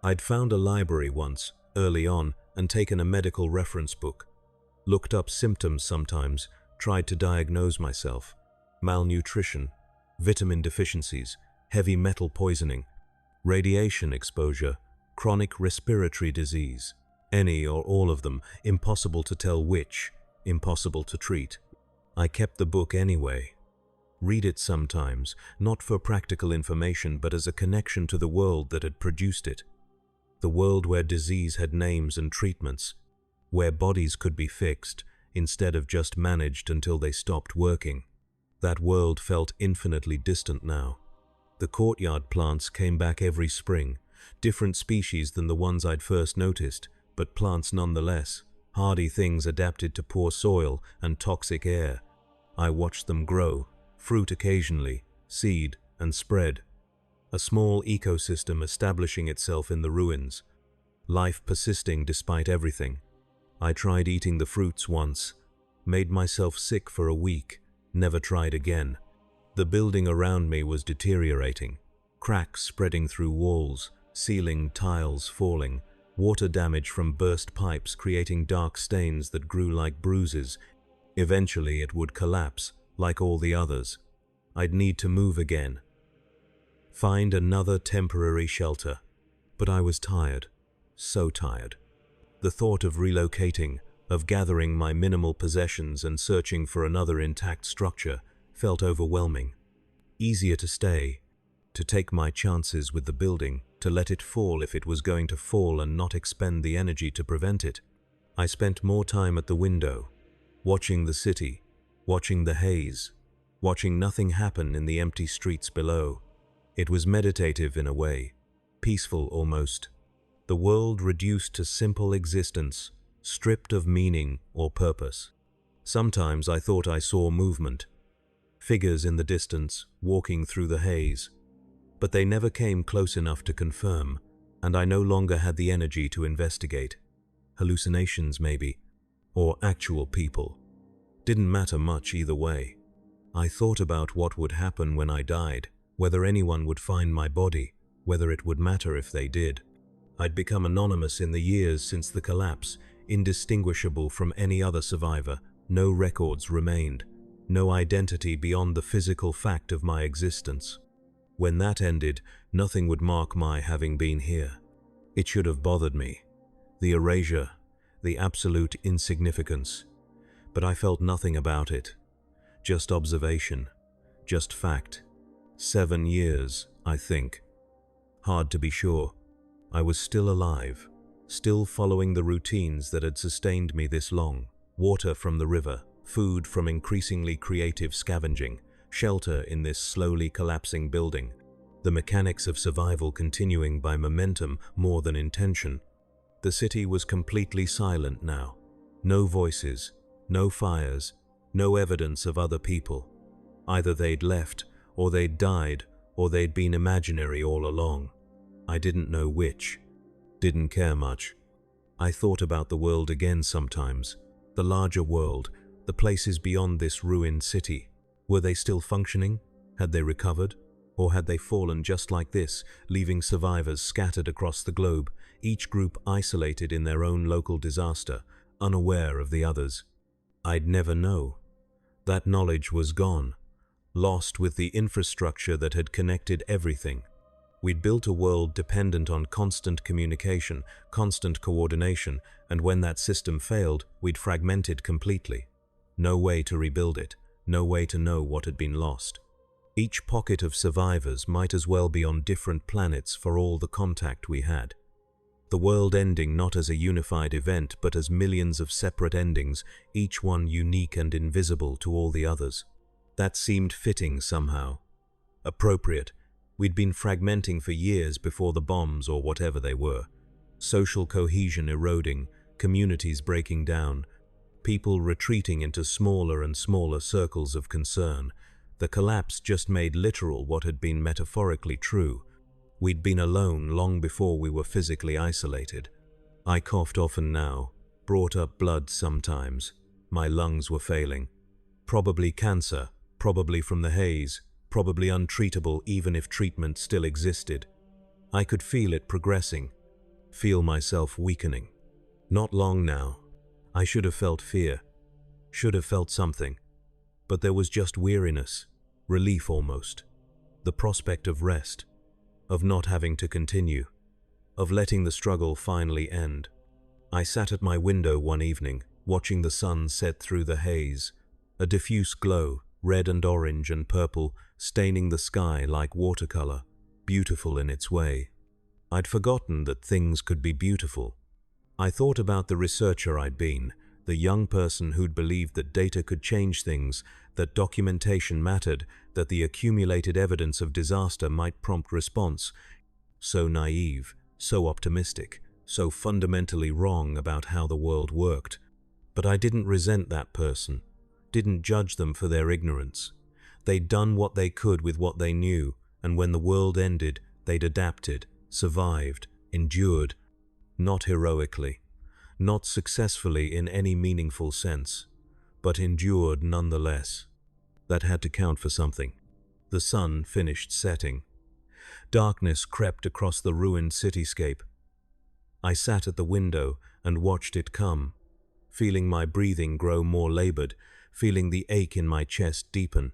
I'd found a library once, early on, and taken a medical reference book. Looked up symptoms sometimes, tried to diagnose myself. Malnutrition, vitamin deficiencies, heavy metal poisoning, radiation exposure, chronic respiratory disease. Any or all of them, impossible to tell which. Impossible to treat. I kept the book anyway. read it sometimes, not for practical information but as a connection to the world that had produced it. The world where disease had names and treatments, where bodies could be fixed instead of just managed until they stopped working. That world felt infinitely distant now. The courtyard plants came back every spring, different species than the ones I'd first noticed, but plants nonetheless, hardy things adapted to poor soil and toxic air. I watched them grow, fruit occasionally, seed and spread. A small ecosystem establishing itself in the ruins, life persisting despite everything. I tried eating the fruits once, made myself sick for a week, never tried again. The building around me was deteriorating, cracks spreading through walls, ceiling tiles falling, water damage from burst pipes creating dark stains that grew like bruises. Eventually it would collapse, like all the others. I'd need to move again, find another temporary shelter. But I was tired, so tired. The thought of relocating, of gathering my minimal possessions and searching for another intact structure, felt overwhelming. Easier to stay, to take my chances with the building, to let it fall if it was going to fall and not expend the energy to prevent it. I spent more time at the window, watching the city, watching the haze, watching nothing happen in the empty streets below. It was meditative in a way, peaceful almost. The world reduced to simple existence, stripped of meaning or purpose. Sometimes I thought I saw movement, figures in the distance, walking through the haze. But they never came close enough to confirm, and I no longer had the energy to investigate. Hallucinations maybe, or actual people. Didn't matter much either way. I thought about what would happen when I died, whether anyone would find my body, whether it would matter if they did. I'd become anonymous in the years since the collapse, indistinguishable from any other survivor. No records remained, no identity beyond the physical fact of my existence. When that ended, nothing would mark my having been here. It should have bothered me. The erasure, the absolute insignificance. But I felt nothing about it. Just observation, just fact. 7 years, I think. Hard to be sure. I was still alive, still following the routines that had sustained me this long. Water from the river, food from increasingly creative scavenging, shelter in this slowly collapsing building. The mechanics of survival continuing by momentum more than intention. The city was completely silent now. No voices, no fires, no evidence of other people. Either they'd left, or they'd died, or they'd been imaginary all along. I didn't know which. Didn't care much. I thought about the world again sometimes. The larger world, the places beyond this ruined city. Were they still functioning? Had they recovered? Or had they fallen just like this, leaving survivors scattered across the globe, each group isolated in their own local disaster, unaware of the others? I'd never know. That knowledge was gone, lost with the infrastructure that had connected everything. We'd built a world dependent on constant communication, constant coordination, and when that system failed, we'd fragmented completely. No way to rebuild it, no way to know what had been lost. Each pocket of survivors might as well be on different planets for all the contact we had. The world ending not as a unified event, but as millions of separate endings, each one unique and invisible to all the others. That seemed fitting somehow. Appropriate. We'd been fragmenting for years before the bombs or whatever they were. Social cohesion eroding, communities breaking down, people retreating into smaller and smaller circles of concern. The collapse just made literal what had been metaphorically true. We'd been alone long before we were physically isolated. I coughed often now, brought up blood sometimes. My lungs were failing. Probably cancer, probably from the haze, probably untreatable even if treatment still existed. I could feel it progressing, feel myself weakening. Not long now. I should have felt fear, should have felt something. But there was just weariness, relief almost. The prospect of rest, of not having to continue, of letting the struggle finally end. I sat at my window one evening, watching the sun set through the haze, a diffuse glow, red and orange and purple, staining the sky like watercolor, beautiful in its way. I'd forgotten that things could be beautiful. I thought about the researcher I'd been, the young person who'd believed that data could change things, that documentation mattered, that the accumulated evidence of disaster might prompt response. So naive, so optimistic, so fundamentally wrong about how the world worked. But I didn't resent that person, didn't judge them for their ignorance. They'd done what they could with what they knew, and when the world ended, they'd adapted, survived, endured. Not heroically, not successfully in any meaningful sense, but endured nonetheless. That had to count for something. The sun finished setting. Darkness crept across the ruined cityscape. I sat at the window and watched it come, feeling my breathing grow more labored, feeling the ache in my chest deepen.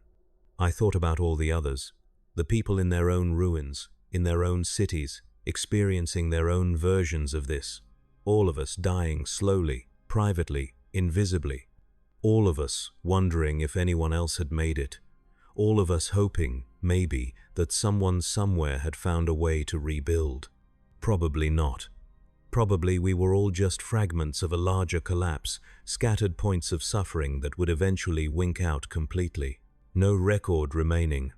I thought about all the others, the people in their own ruins, in their own cities, experiencing their own versions of this. All of us dying slowly, privately, invisibly. All of us wondering if anyone else had made it. All of us hoping, maybe, that someone somewhere had found a way to rebuild. Probably not. Probably we were all just fragments of a larger collapse, scattered points of suffering that would eventually wink out completely. No record remaining,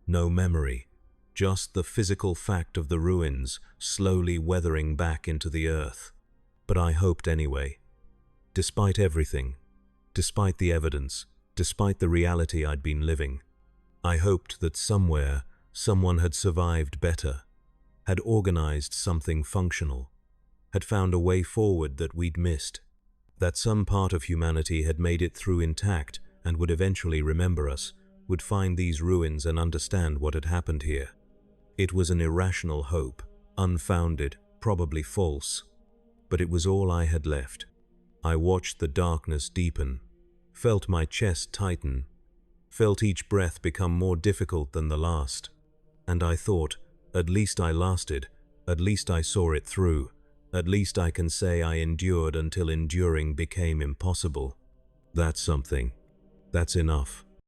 no memory, just the physical fact of the ruins slowly weathering back into the earth. But I hoped anyway. Despite everything, despite the evidence, despite the reality I'd been living, I hoped that somewhere someone had survived better, had organized something functional, had found a way forward that we'd missed, that some part of humanity had made it through intact and would eventually remember us, would find these ruins and understand what had happened here. It was an irrational hope, unfounded, probably false, but it was all I had left. I watched the darkness deepen, felt my chest tighten, felt each breath become more difficult than the last, and I thought, at least I lasted, at least I saw it through, at least I can say I endured until enduring became impossible. That's something. That's enough.